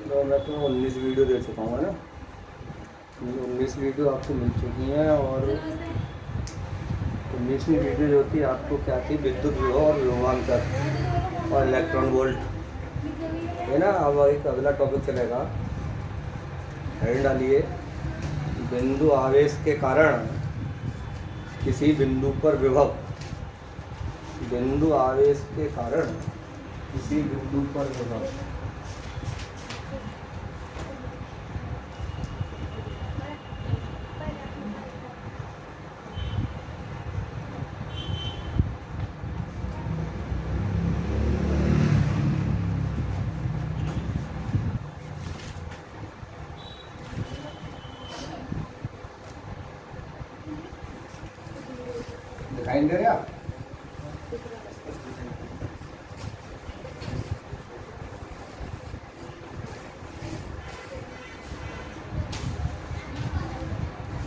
तो मैं तो 19 वीडियो दे चुका हूँ, है ना। 19 वीडियो आपको मिल चुकी हैं और 19वीं वीडियो जो थी आपको क्या थी, विद्युत विभव और विभवांतर और इलेक्ट्रॉन वोल्ट, है ना। अब एक अगला टॉपिक चलेगा, हेड डालिए, बिंदु आवेश के कारण किसी बिंदु पर विभव। बिंदु आवेश के कारण किसी बिंदु पर विभव। दिखाई दे रहा?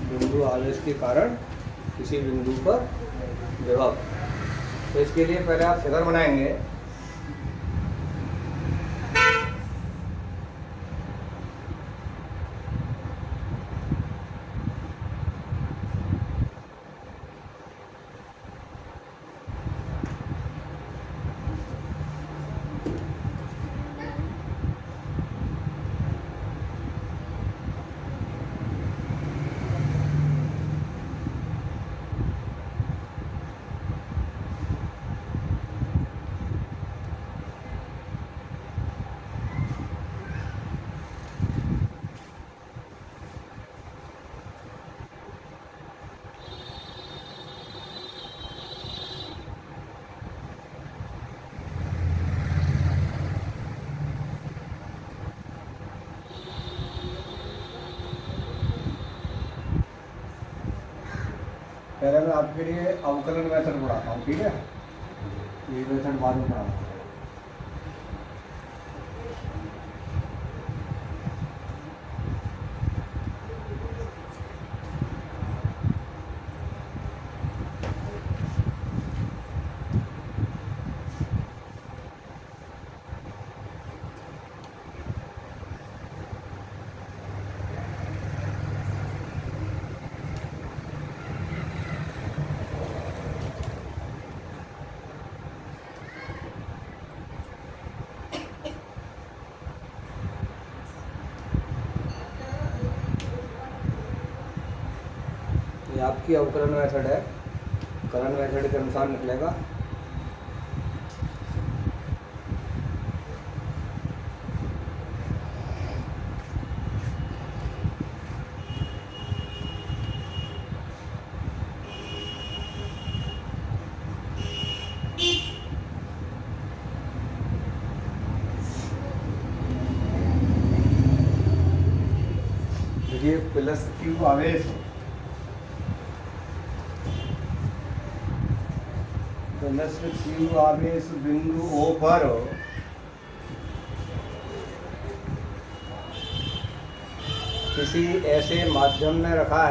बिंदु आवेश के कारण किसी बिंदु पर विभव। तो इसके लिए पहले आप फिगर बनाएंगे। पहले मैं आपके लिए अवकलन मेथड पढ़ाता हूँ, ठीक है। ये मेथड बाद में पढ़ाऊँगा। ये आपकी अवकलन मेथड है, कलन मेथड के अनुसार निकलेगा। देखिए, प्लस क्यू आवेश, प्लस क्यू आवेश बिंदु O पर किसी ऐसे माध्यम में रखा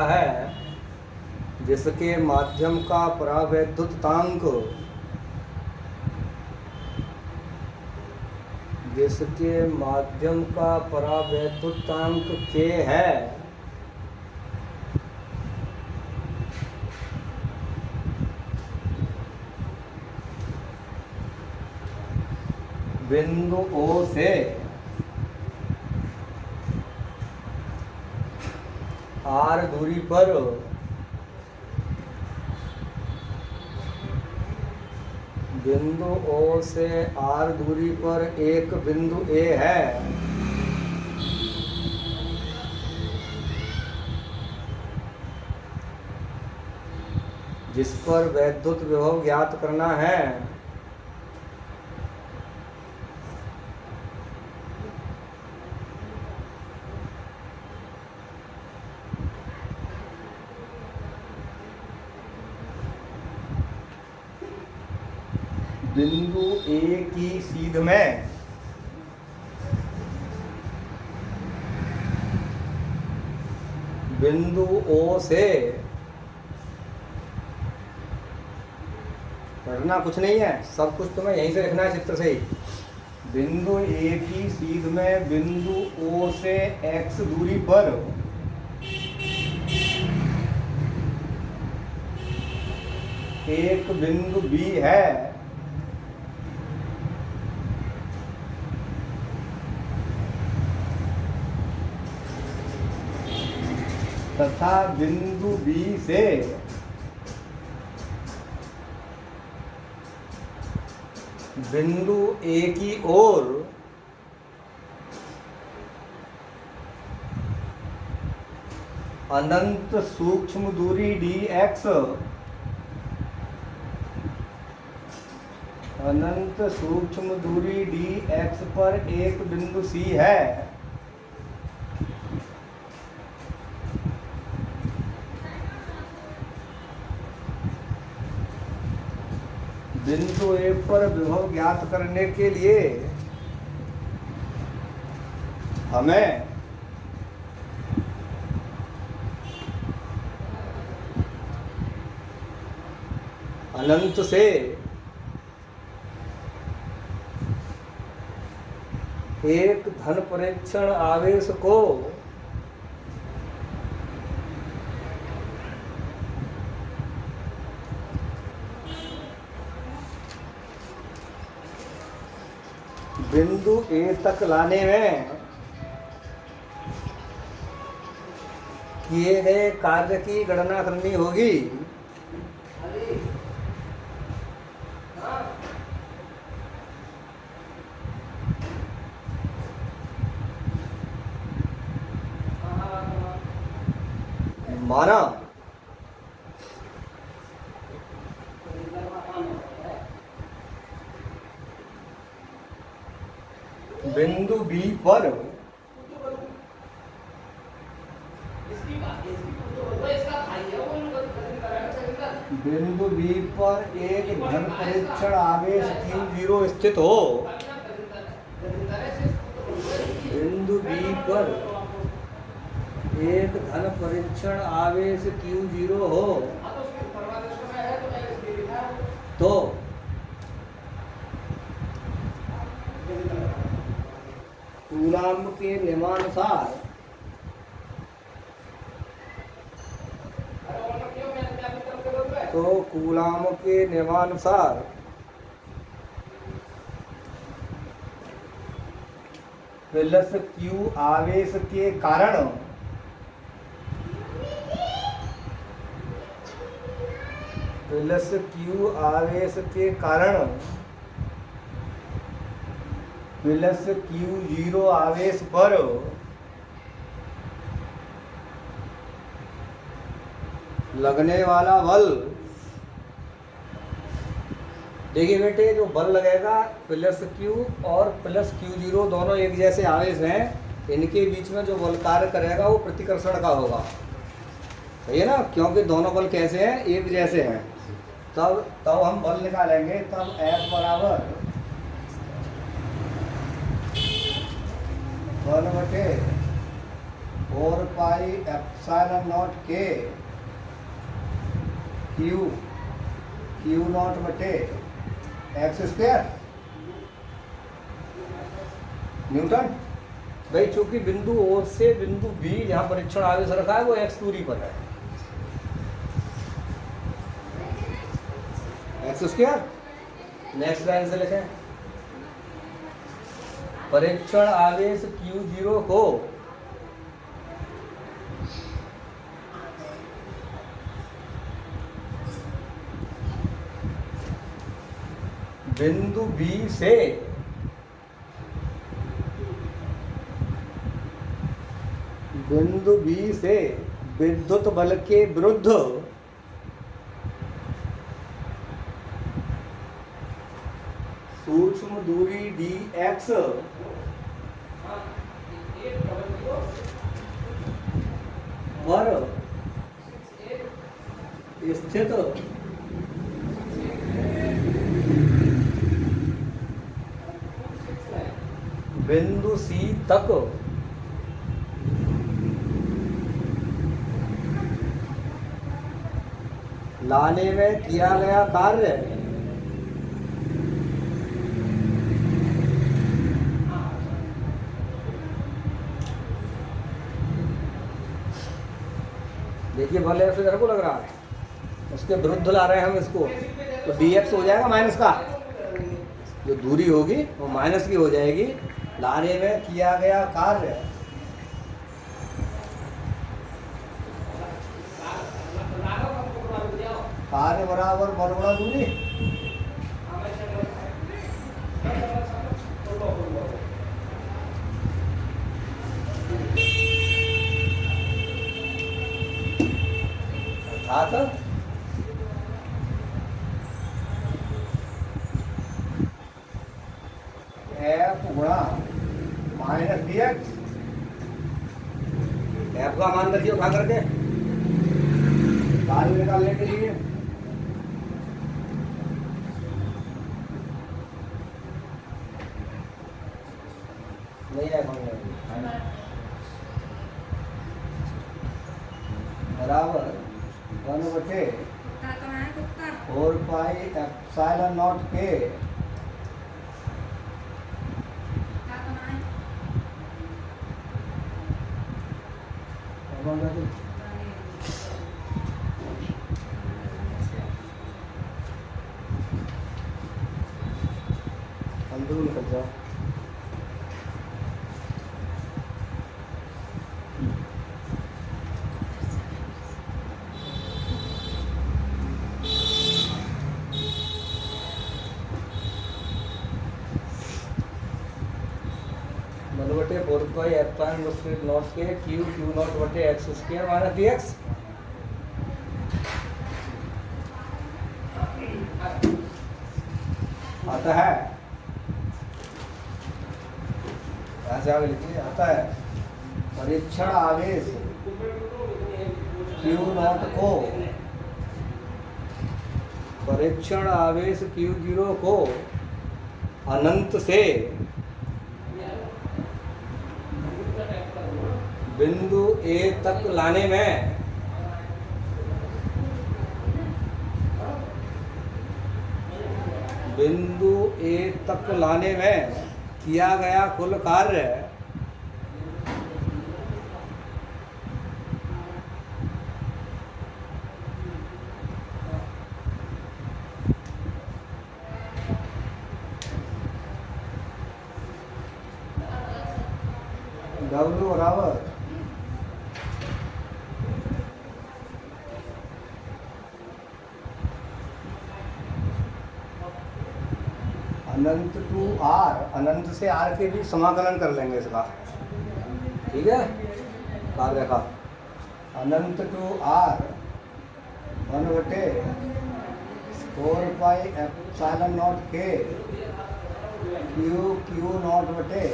है जिसके माध्यम का परावैद्युतांक K है। बिंदु O से R दूरी पर बिंदु O से R दूरी पर एक बिंदु A है, जिस पर वैद्युत विभव ज्ञात करना है। बिंदु A की सीध में बिंदु O से करना कुछ नहीं है, सब कुछ तुम्हें यहीं से लिखना है चित्र से ही। बिंदु ए की सीध में बिंदु ओ से x दूरी पर एक बिंदु B है तथा बिंदु B से बिंदु A की ओर अनंत सूक्ष्म दूरी dx, अनंत सूक्ष्म दूरी dx पर एक बिंदु C है। बिंदु A पर विभव ज्ञात करने के लिए हमें अनंत से एक धन परीक्षण आवेश को बिंदु A तक लाने में किए गए कार्य की गणना करनी होगी। माना बिंदु B पर बिंदु B पर एक धन परीक्षण आवेश Q0 स्थित हो। बिंदु B पर एक धन परीक्षण आवेश Q0 हो तो कूलाम्ब के नियमानुसार प्लस Q आवेश के कारण प्लस Q0 आवेश पर लगने वाला बल, देखिए बेटे जो बल लगेगा प्लस Q और प्लस Q0 दोनों एक जैसे आवेश हैं, इनके बीच में जो बल कार्य करेगा वो प्रतिकर्षण का होगा, सही है ना, क्योंकि दोनों बल कैसे हैं, एक जैसे हैं। तब हम बल निकालेंगे, तब F बराबर 1/4 पाई एप्सिलॉन नॉट के Q नॉट बटे x स्क्वायर न्यूटन। भाई चूंकि बिंदु O से बिंदु B जहाँ परीक्षण आवेश रखा है वो x दूरी पर है, x स्क्वायर। नेक्स्ट लाइन से लिखें, परीक्षण आवेश Q0 को बिंदु B से विद्युत बल के विरुद्ध सूक्ष्म दूरी dx पर स्थित बिंदु C तक लाने में किया गया कार्य देखिए बल ऐसे इधर को लग रहा है, उसके विरुद्ध ला रहे हैं हम इसको, तो डी एक्स हो जाएगा माइनस का, जो दूरी होगी वो माइनस की हो जाएगी। लाने में किया गया कार्य बराबर बल गुणा दूरी। अर्थात एफ गुणा माइनस डी एक्स। एफ का मान रखिए उठा करके कार्य निकालने के लिए। नहीं है बराबर 1/4 पाई एप्सिलॉन नॉट के अंदर निकल जाओ। बटे 4 पाई एप्सिलॉन नॉट के क्यू नॉट बटे x square minus d x. आता है, ऐसे आगे लिखिए, आता है परीक्षण आवेश क्यू नॉट को, परीक्षण आवेश Q0 को अनंत से बिंदु A तक लाने में किया गया कुल कार्य W बराबर अनंत टू R, अनंत से R के बीच समाकलन कर लेंगे इसका, ठीक है। कार्य का अनंत to R 1/4 pi epsilon naught के क्यू नॉट बटे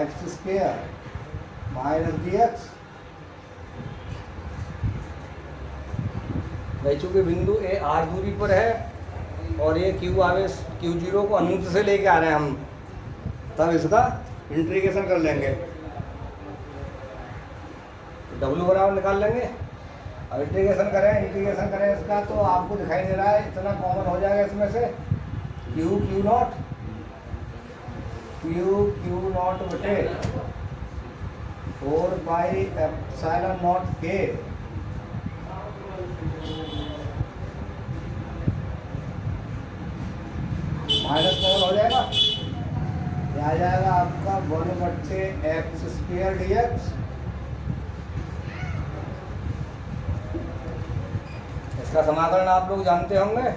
x square minus d x. भाई चूंकि बिंदु ए R दूरी पर है और ये क्यू आवेश Q0 को अनंत से लेके आ रहे हैं हम, तब इसका इंटीग्रेशन कर लेंगे, W बराबर निकाल लेंगे। अब इंटीग्रेशन करें इसका, तो आपको दिखाई दे रहा है इतना कॉमन हो जाएगा इसमें से क्यू नॉट बटे 4 पाई एप्सिलॉन नॉट के माइनस कॉमन हो जाएगा, ये आ जाएगा आपका 1/x स्क्वायर डी एक्स। इसका समाकलन आप लोग जानते होंगे,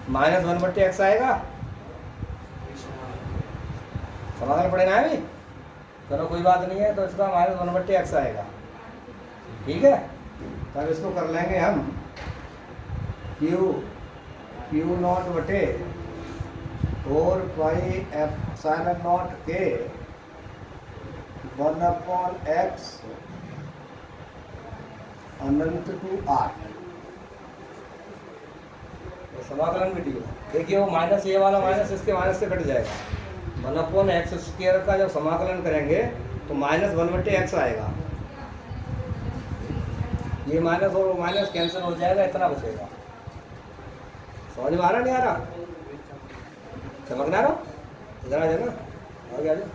माइनस 1/x आएगा, समाकलन पड़े ना अभी, चलो कोई बात नहीं है, तो इसका माइनस 1/x आएगा, ठीक है। तब इसको कर लेंगे हम क्यू नॉट बटे 4 पाई एप्सिलॉन नॉट के 1/x अनंत टू R। समाकलन भी ठीक है, देखिए वो माइनस, ये वाला माइनस इसके माइनस से कट जाएगा। 1/x स्क्वायर का जब समाकलन करेंगे तो माइनस 1/x आएगा, ये माइनस और वो माइनस कैंसिल हो जाएगा, इतना बचेगा। समझ में आ रहा नहीं आ रहा, चमकना रहा, इधर आ जाना, आगे आ जाओ।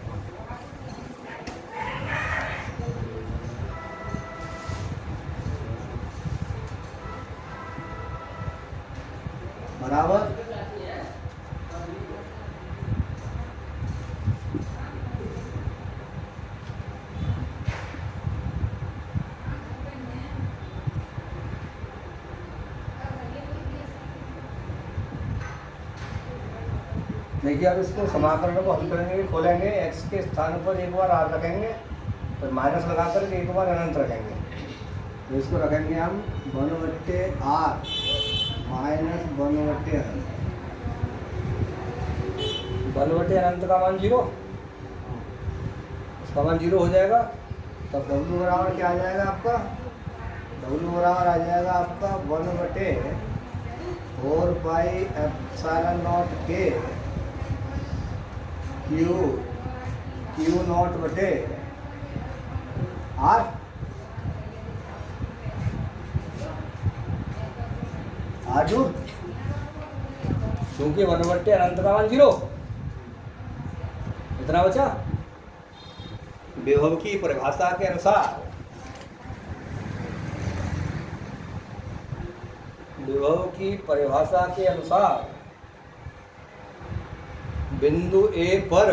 बराबर देखिए अब इसको समाकलन को हल करेंगे, खोलेंगे, x के स्थान पर एक बार r रखेंगे, फिर माइनस लगा कर एक बार अनंत रखेंगे। तो इसको रखेंगे हम 1/r माइनस 1/अनंत। 1/अनंत का मान 0, उसका मान 0 हो जाएगा। तब w बराबर क्या आ जाएगा आपका? w बराबर आ जाएगा आपका 1/4πε0 के Q0 बटे R। आजू क्योंकि 1/अनंत का मान 0, इतना बचा। विभव की परिभाषा के अनुसार, विभव की परिभाषा के अनुसार बिंदु A पर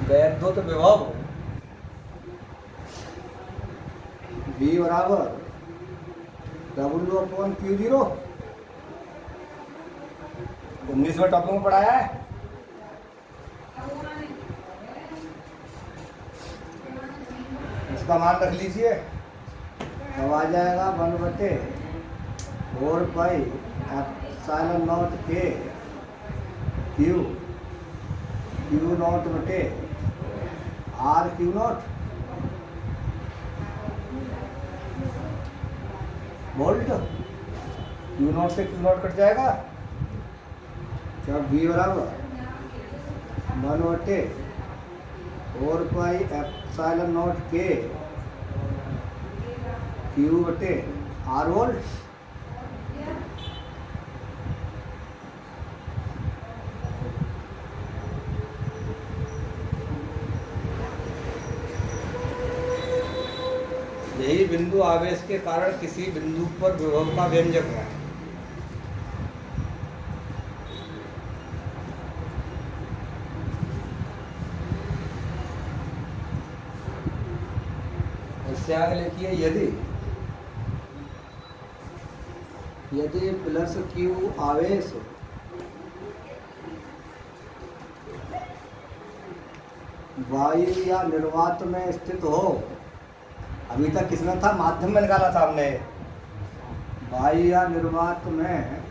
वैद्युत विभव V बराबर W/Q0 19वें टॉपिक में पढ़ाया है। इसका मान रख लीजिए, तब आ जाएगा 1/4πε0 के Q0 बटे R Q0 वोल्ट। Q0 से Q0 कट जाएगा। जब V बराबर 1/4πε0 के Q बटे R वोल्ट। यही बिंदु आवेश के कारण किसी बिंदु पर विभव का व्यंजक है। इससे आगे लिखिए, यदि प्लस Q आवेश वायु या निर्वात में स्थित हो। अभी तक किसमें था? माध्यम में निकाला था हमने। वायु या निर्वात में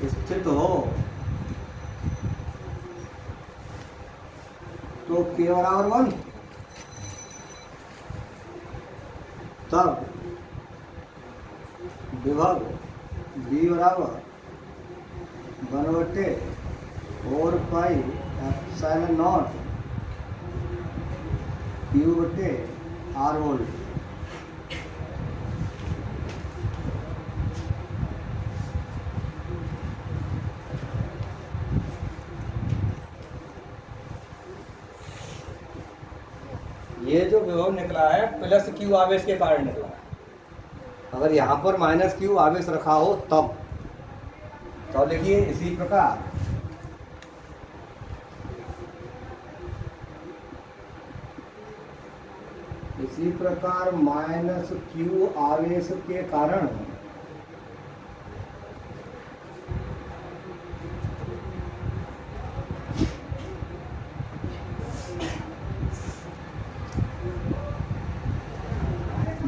स्थित हो तो K बराबर 1, तब विभव V बराबर 1/4πε0 Q बटे R वोल्ट। ये जो विभव निकला है प्लस Q आवेश के कारण निकला है। अगर यहाँ पर माइनस Q आवेश रखा हो तब लिखिए इसी प्रकार माइनस Q आवेश के कारण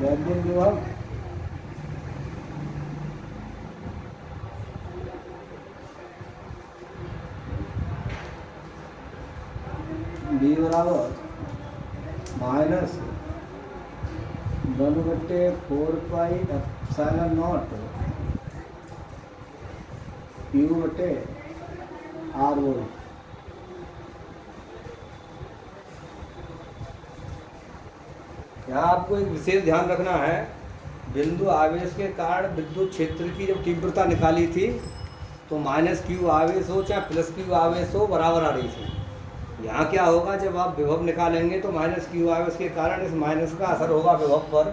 वैद्युत विभव V बराबर माइनस 1/4πε0 Q बटे R वोल्ट। यहाँ आपको एक विशेष ध्यान रखना है, बिंदु आवेश के कारण विद्युत क्षेत्र की जब तीव्रता निकाली थी तो माइनस Q आवेश हो चाहे प्लस Q आवेश हो बराबर आ रही थी। यहाँ क्या होगा, जब आप विभव निकालेंगे तो माइनस क्यू आवेश के कारण इस माइनस का असर होगा विभव पर,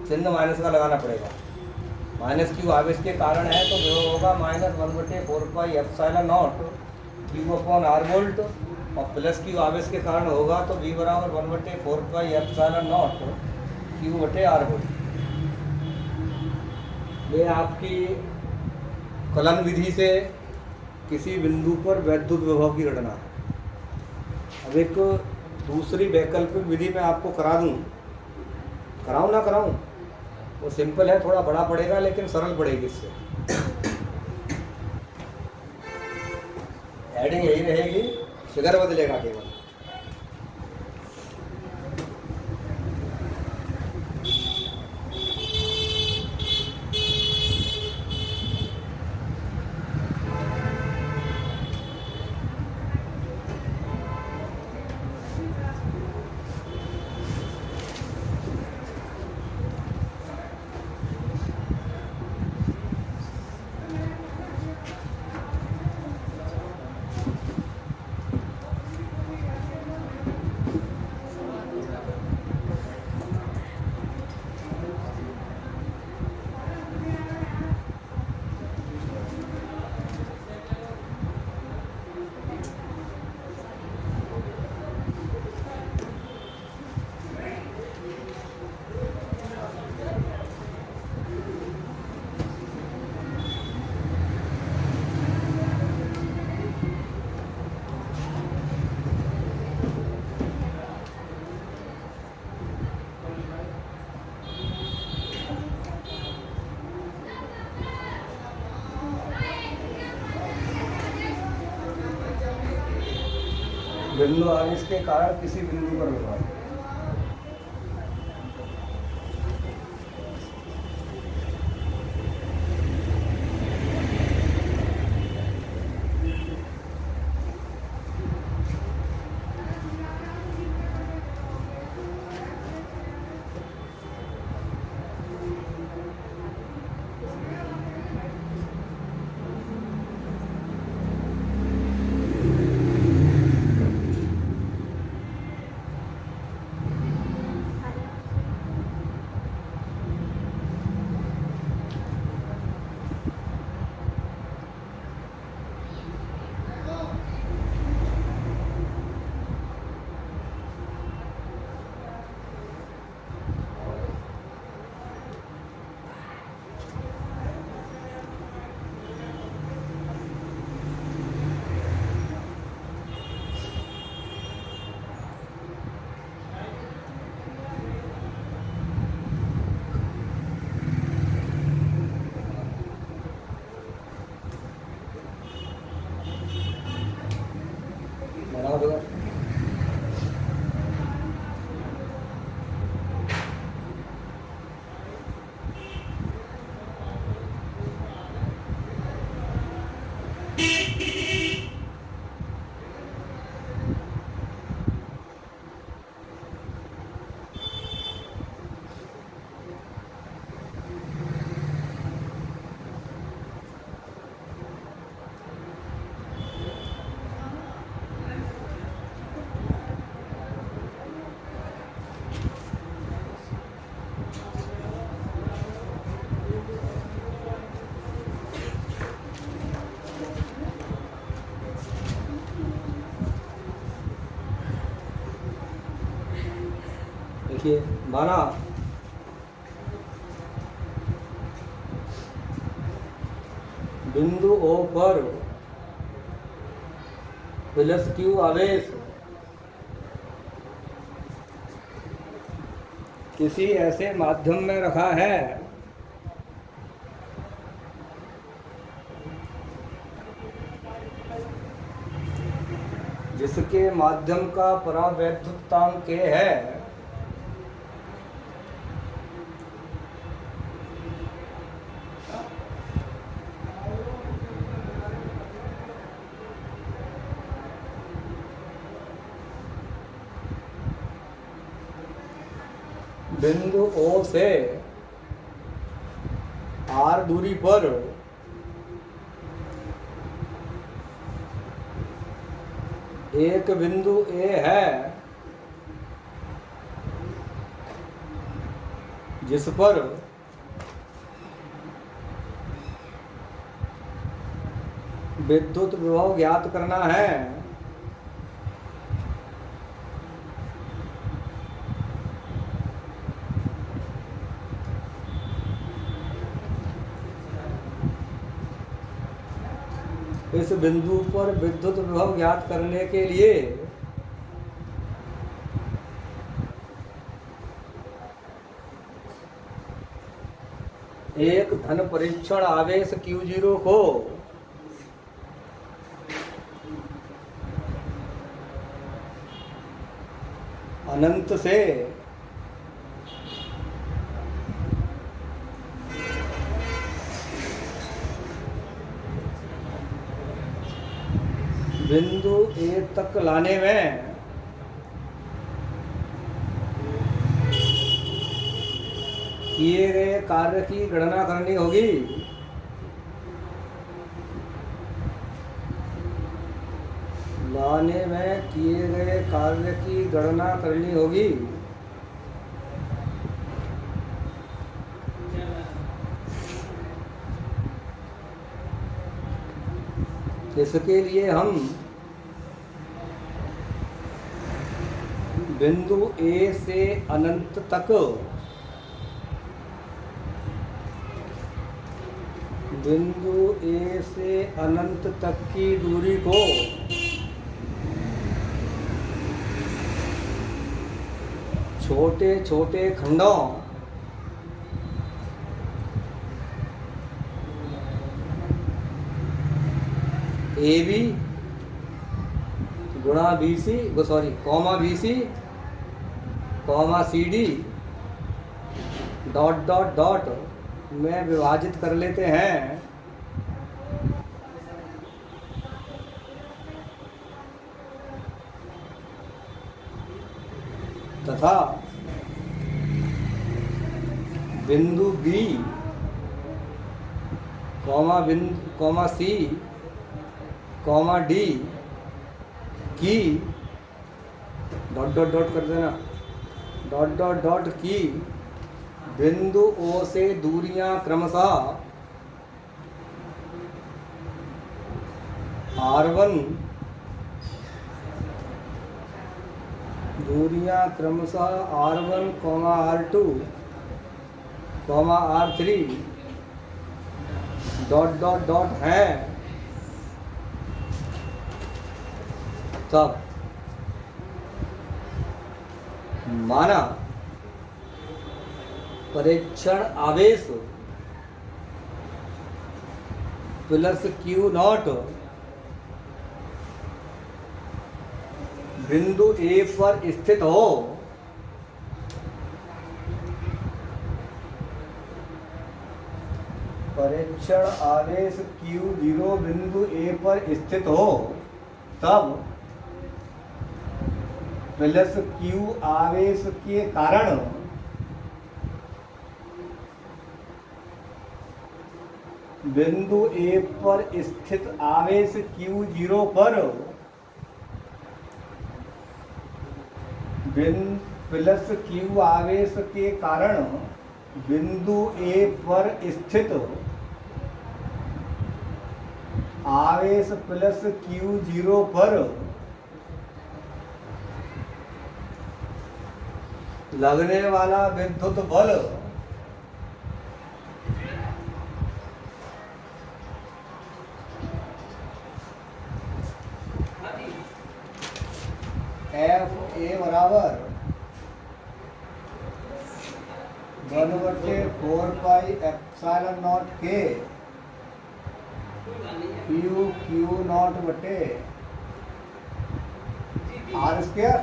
चिन्ह माइनस का लगाना पड़ेगा। माइनस क्यू आवेश के कारण है तो विभव होगा -1/4πε0 Q/R वोल्ट, और प्लस क्यू आवेश के कारण होगा तो V बराबर 1/4πε0 Q/R वोल्ट। ये आपकी कलन विधि से किसी बिंदु पर वैद्युत विभव की गणना है। अब एक दूसरी वैकल्पिक विधि में आपको करा दूं, कराऊं ना कराऊं, वो सिंपल है, थोड़ा बड़ा पड़ेगा लेकिन सरल पड़ेगी। इससे हेडिंग यही रहेगी, फिगर बदलेगा केवल। बिंदु आवेश के कारण किसी बिंदु पर विभव। देखिए माना बिंदु O पर प्लस क्यू आवेश किसी ऐसे माध्यम में रखा है जिसके माध्यम का परावैद्युतांक K है, बिंदु O से R दूरी पर एक बिंदु ए है जिस पर विद्युत विभव ज्ञात करना है। इस बिंदु पर विद्युत विभव ज्ञात करने के लिए एक धन परीक्षण आवेश Q0 को अनंत से बिंदु ए तक लाने में किए गए कार्य की गणना करनी होगी। लाने में किए गए कार्य की गणना करनी होगी। इसके लिए हम बिंदु ए से अनंत तक बिंदु ए से अनंत तक की दूरी को छोटे छोटे खंडों ए बी गुणा B C comma B C comma C D dot dot dot में विभाजित कर लेते हैं तथा बिंदु B comma C comma D की डॉट डॉट डॉट कर देना डॉट डॉट डॉट की बिंदु ओ से दूरियां क्रमशः R1 R2 R3 dot dot dot है। तब माना परीक्षण आवेश प्लस Q0 बिंदु ए पर स्थित हो परीक्षण आवेश Q0 बिंदु ए पर स्थित हो तब प्लस Q आवेश के कारण बिंदु ए पर स्थित आवेश Q0 पर प्लस Q आवेश के कारण बिंदु ए पर स्थित आवेश प्लस Q0 पर लगने वाला विद्युत बल एफ ए बराबर 1/4πε0 के Q0 R स्क्वायर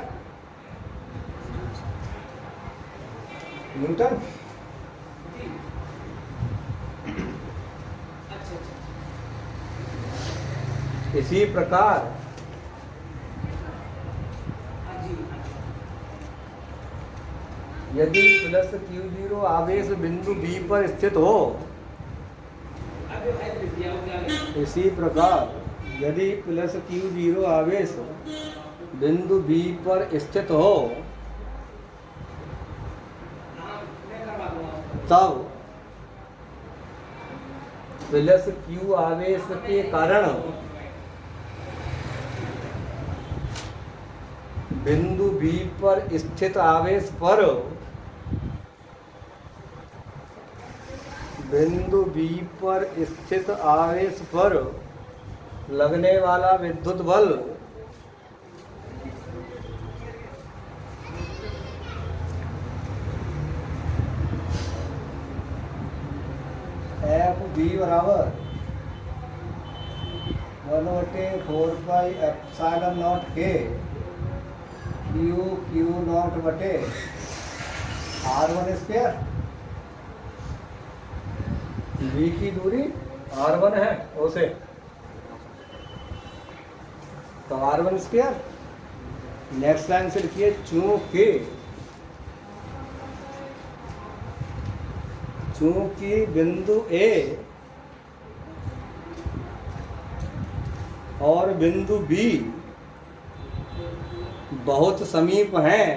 न्यूटन। इसी प्रकार यदि प्लस Q0 आवेश बिंदु B पर स्थित हो इसी प्रकार यदि प्लस Q0 आवेश बिंदु बी पर स्थित हो तब प्लस क्यू आवेश के कारण बिंदु बी पर स्थित आवेश पर बिंदु बी पर स्थित आवेश पर लगने वाला विद्युत बल एफ बी बराबर 1/4πε0 के Q0 बटे R1 स्क्वायर। बी की दूरी R1 है उसे तो R1 स्क्वायर। नेक्स्ट लाइन से लिखिए चूंकि बिंदु ए और बिंदु बी बहुत समीप हैं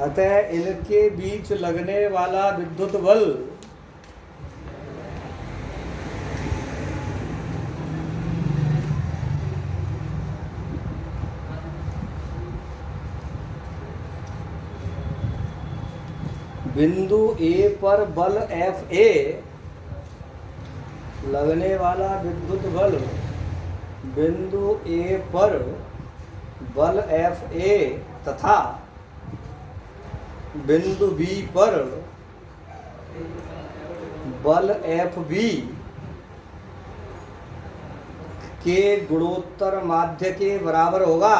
अतः इनके बीच लगने वाला विद्युत बल बिंदु ए पर बल एफ ए लगने वाला विद्युत बल बिंदु ए पर बल एफ ए तथा बिंदु बी पर बल एफ बी के गुणोत्तर माध्य के बराबर होगा।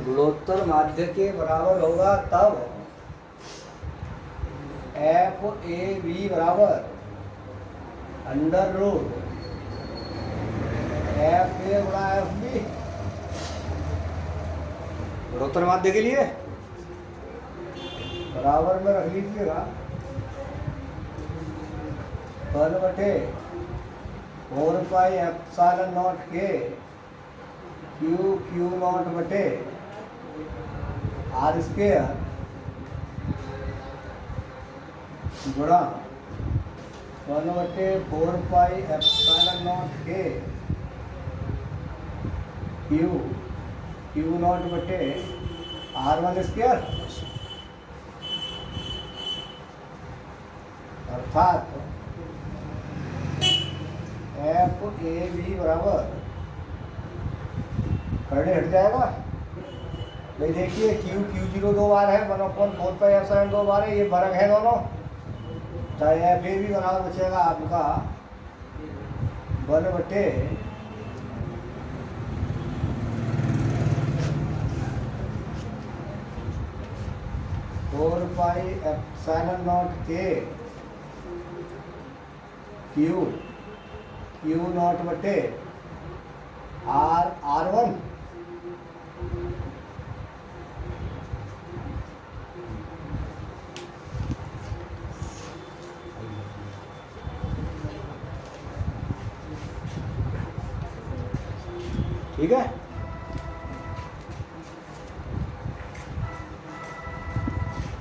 गुणोत्तर माध्य के बराबर होगा तब एफ ए बी बराबर अंडर रूट एफ ए गुणा एफ बी। गुणोत्तर माध्य के लिए बराबर में रख लीजिएगा 1/4πε0 के Q0 बटे R स्क्वायर गुणा 1/4πε0 के Q0 बटे R1 स्क्वायर। अर्थात एफ ए बी बराबर करने हट जाएगा। भाई देखिए Q0 दो बार है 1/4πε0 दो बार है, ये फर्क है दोनों। तो एफ ए बी बराबर बचेगा आपका 1/4πε0 के Q0 बटे R1। ठीक है।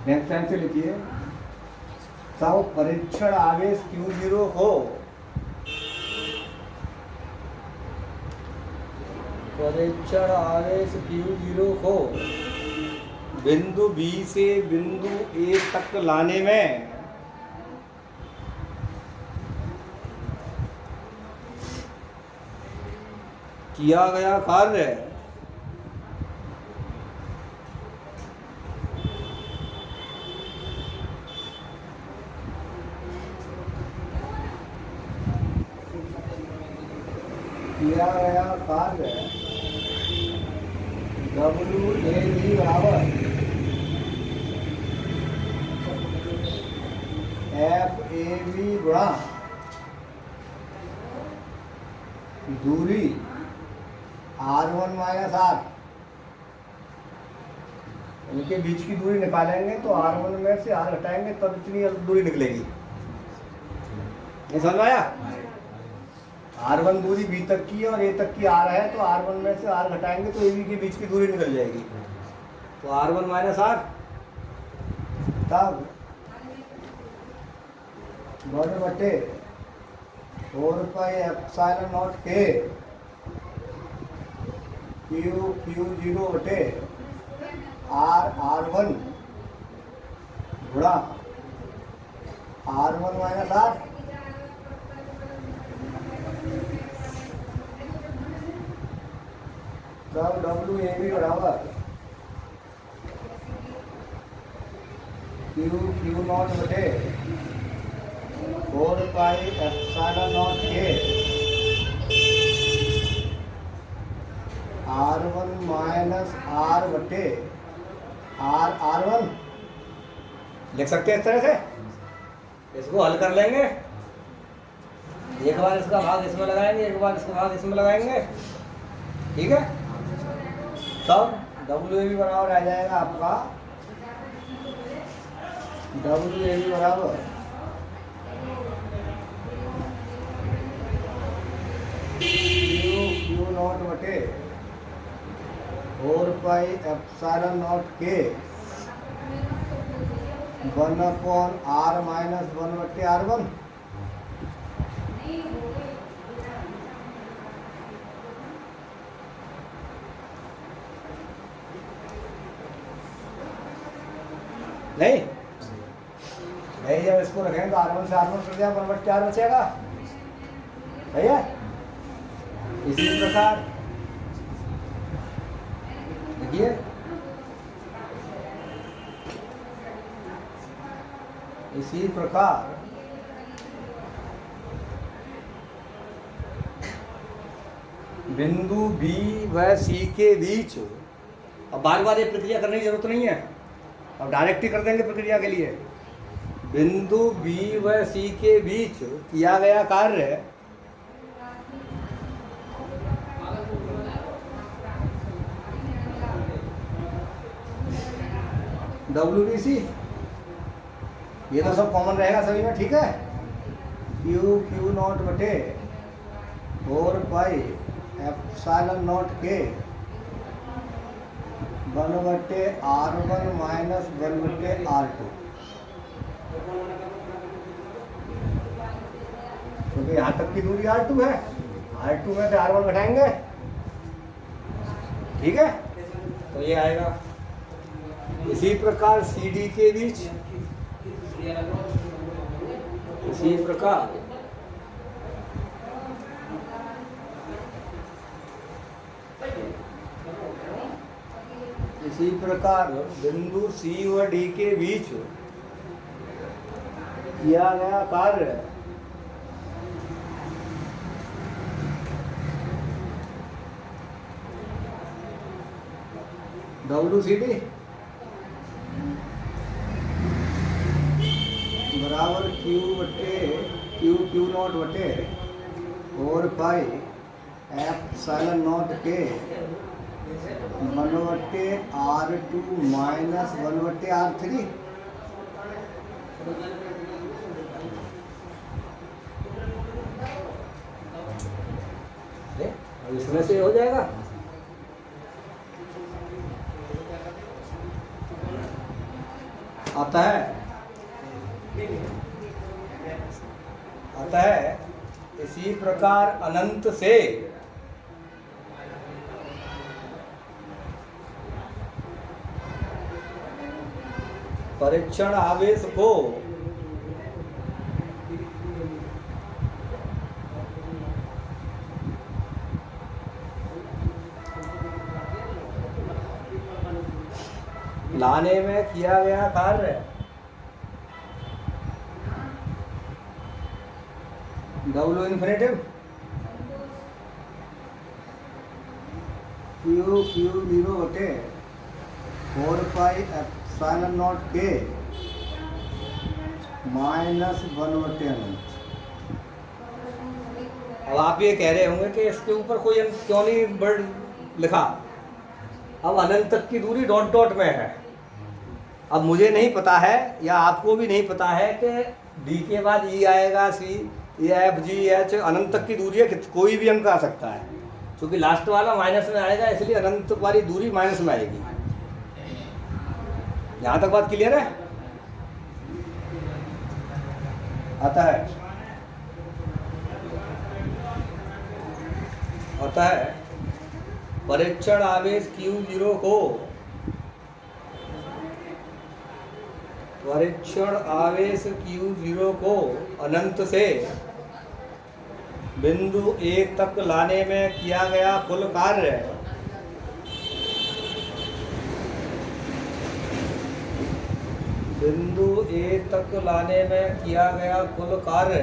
नेक्स्ट टाइम से लिखिए तब परीक्षण आवेश Q0 हो बिंदु बी से बिंदु ए तक लाने में किया गया कार्य WAB बराबर FAB गुणा दूरी r1 माइनस r, इनके बीच की दूरी निकालेंगे तो r1 में से r हटाएंगे तब इतनी दूरी निकलेगी। ये समझ में आया? r1 दूरी b तक की है और a तक की r है, तो r1 में से r घटाएंगे तो ab के बीच की दूरी निकल जाएगी। तो r1 माइनस r, तब 1/4πε0 के Q0 बटे r1 गुणा r1 माइनस r, तब WAB बराबर Q0 बटे 4πε0 के r1 माइनस r बटे r1 लिख सकते हैं इस तरह से। इसको हल कर लेंगे, एक बार इसका भाग इसमें लगाएंगे, एक बार इसका भाग इसमें लगाएंगे, ठीक है। तब WAB बराबर आ जाएगा आपका, WAB बराबर Q0 बटे 4πε0 के 1/r माइनस 1/r1। नहीं जब इसको रखेंगे तो r1 से r1 कट जाएगा, 1/r बचेगा, सही है। इसी प्रकार देखिए, इसी प्रकार बिंदु B व C के बीच, अब बार बार ये प्रक्रिया करने की जरूरत नहीं है, अब डायरेक्ट ही कर देंगे प्रक्रिया के लिए। बिंदु B व C के बीच किया गया कार्य WBC, ये तो सब कॉमन रहेगा सभी में, ठीक है। Q0 बटे 4πε0 के 1/r1 माइनस 1/r2, क्योंकि यहाँ तक की दूरी r2 है, r2 में से r1 घटाएंगे, ठीक है। तो ये आएगा। इसी प्रकार CD के बीच, इसी प्रकार बिंदु C व D के बीच किया गया कार्य WCD बराबर Q0 बटे 4πε0 के 1/r2 माइनस 1/r3। इसमें से हो जाएगा। अतः इसी प्रकार अनंत से परीक्षण आवेश को लाने में किया गया कार्य W इन्फिनेटिव Q0 बटे 4πε0 के माइनस 1/अनंत। अब आप ये कह रहे होंगे कि इसके ऊपर कोई क्यों नहीं वर्ड लिखा। अब अनंत तक की दूरी डॉट डॉट में है। अब मुझे नहीं पता है या आपको भी नहीं पता है कि डी के बाद ई आएगा, सी, एफ, जी, एच, अनंत तक की दूरी है, कोई भी अंक आ सकता है। क्योंकि लास्ट वाला माइनस में आएगा, इसलिए अनंत वाली दूरी माइनस में आएगी। यहाँ तक बात क्लियर है? आता है परीक्षण आवेश Q0 को अनंत से बिंदु 1 तक लाने में किया गया कुल कार्य बिंदु 1 तक लाने में किया गया कुल कार्य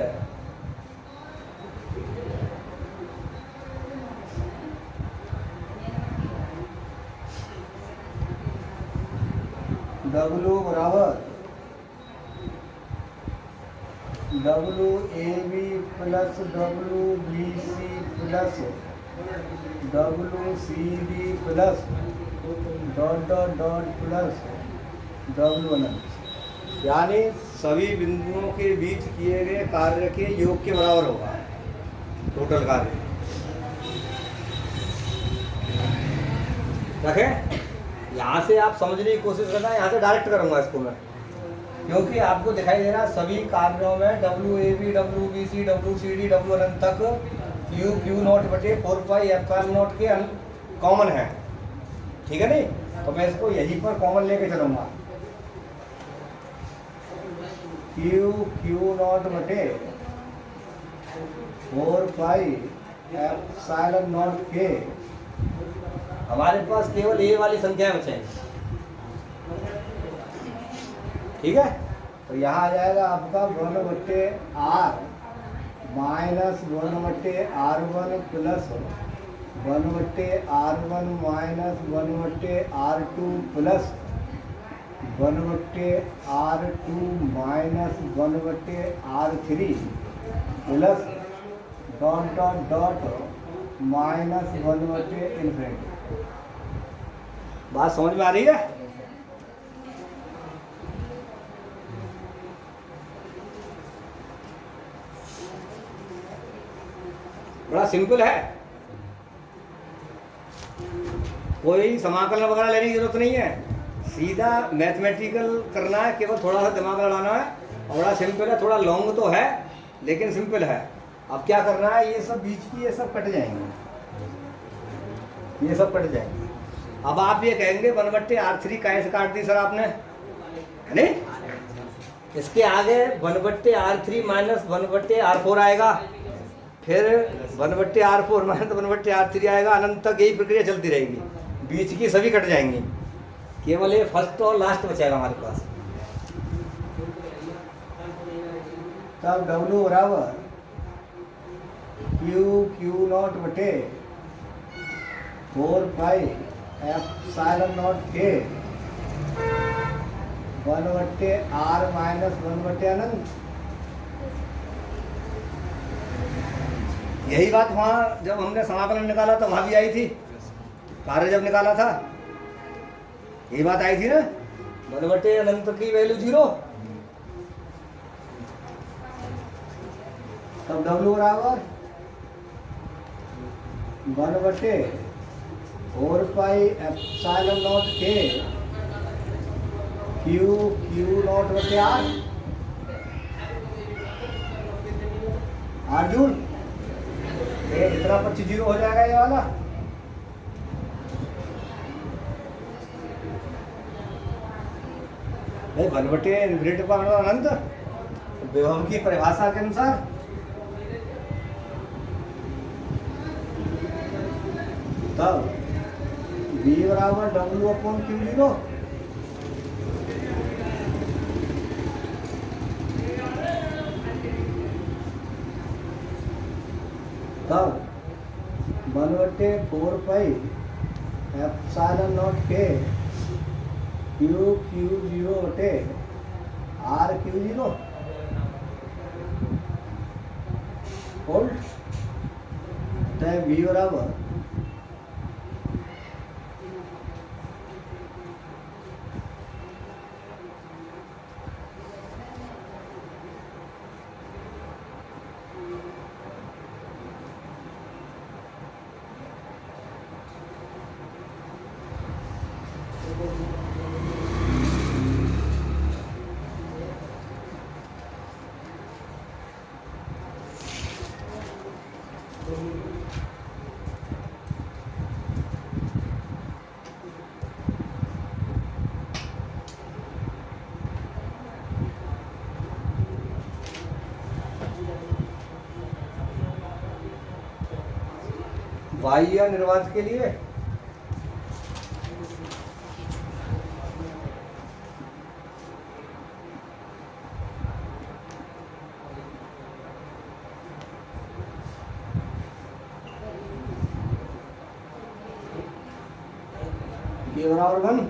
W बराबर WAB plus WBC plus WCD plus dot dot dot plus W अनंत, यानी सभी बिंदुओं के बीच किए गए कार्य के योग के बराबर होगा टोटल कार्य। रखें, यहाँ से आप समझने की कोशिश करना, यहाँ से डायरेक्ट करूँगा इसको मैं, क्योंकि आपको दिखाई दे रहा सभी कार्यों में WAB, WBC, WCD, W अनंत तक Q0 बटे 4πε0 के कॉमन है। ठीक है नहीं? तो मैं इसको यहीं पर कॉमन लेके चलूँगा। Q0 बटे 4πε0 के हमारे पास केवल ये वाली संख्या बचेंगी। ठीक है? तो यहाँ आ जाएगा आपका 1/r minus 1/r1 plus 1/r1 minus 1/r2 plus 1/r2 minus 1/r3 plus dot dot dot minus 1/∞। बात समझ में आ रही है? बड़ा सिंपल है, कोई समाकलन वगैरह लेने की जरूरत नहीं है, सीधा मैथमेटिकल करना है, केवल थोड़ा सा दिमाग लड़ाना है। और बड़ा सिंपल है, थोड़ा लॉन्ग तो है लेकिन सिंपल है। अब क्या करना है, ये सब बीच की ये सब कट जाएंगे, ये सब कट जाएंगे। अब आप ये कहेंगे 1/r3 कैसे काट दी सर आपने, है नहीं? इसके आगे 1/r3 माइनस 1/r4 आएगा, फिर 1/r4 माइनस 1/r3 आएगा, अनंत तक यही प्रक्रिया चलती रहेगी। बीच की सभी कट जाएंगी, केवल ये फर्स्ट और लास्ट बचेगा हमारे पास। तब W बराबर Q0 बटे 4πε0 के 1/r माइनस 1/अनंत। यही बात वहाँ जब हमने समाकलन निकाला था वहाँ भी आई थी, कार्य जब निकाला था यही बात आई थी ना, 1/अनंत की वैल्यू 0। तब W बराबर 1/4πε0 के Q0 बटे R। अर्जुन ये इतना 25 0 हो जाएगा ये वाला। नहीं 1/∞ अनंत विभव की परिभाषा के अनुसार तब V बराबर W/Q0। तब 1/4πε0 के Q0 बटे RQ0 होल्ड। अतः V बराबर बाह्य निर्वात के लिए के बराबर 1,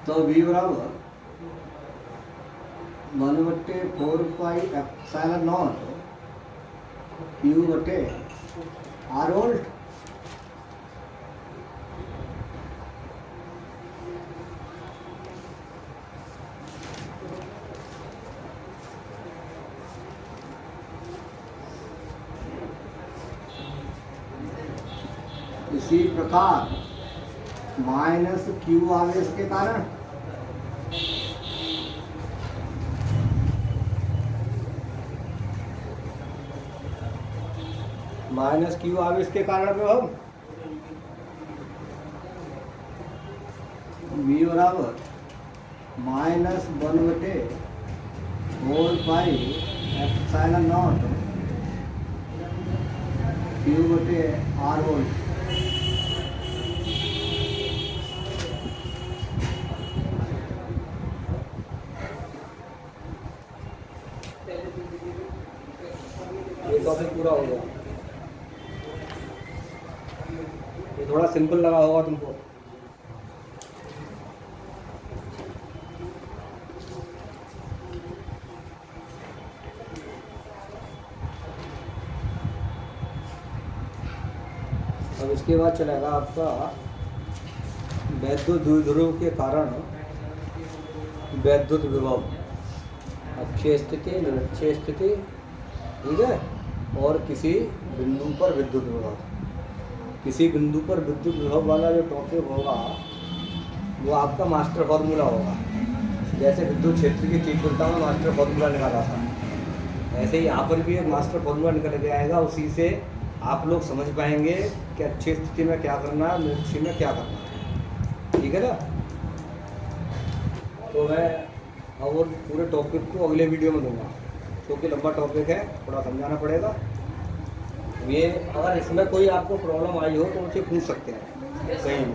तो V बराबर 1/4πε0 Q/R वोल्ट। इसी प्रकार माइनस Q आवेश के कारण माइनस Q आवेश के कारण पे हम V बराबर -1/4πε0 Q/R वोल्ट। ये टॉपिक पूरा हो गया। ये थोड़ा सिंपल लगा होगा तुमको। अब इसके बाद चलेगा आपका वैद्युत द्विध्रुव के कारण वैद्युत विभव, अक्षीय स्थिति, निरक्षीय स्थिति, ठीक है, और किसी बिंदु पर विद्युत विभव। किसी बिंदु पर विद्युत विभव वाला जो टॉपिक होगा वो आपका मास्टर फॉर्मूला होगा। जैसे विद्युत क्षेत्र की तीव्रता में मास्टर फॉर्मूला निकाला था, ऐसे ही यहाँ पर भी एक मास्टर फॉर्मूला निकल के आएगा। उसी से आप लोग समझ पाएंगे कि अच्छी स्थिति में क्या करना है, निरक्षी में क्या करना है, ठीक है ना। तो मैं अब वो पूरे टॉपिक को अगले वीडियो में दूंगा, क्योंकि लंबा टॉपिक है, थोड़ा समझाना पड़ेगा। ये अगर इसमें कोई आपको प्रॉब्लम आई हो तो मुझसे पूछ सकते हैं कहीं भी।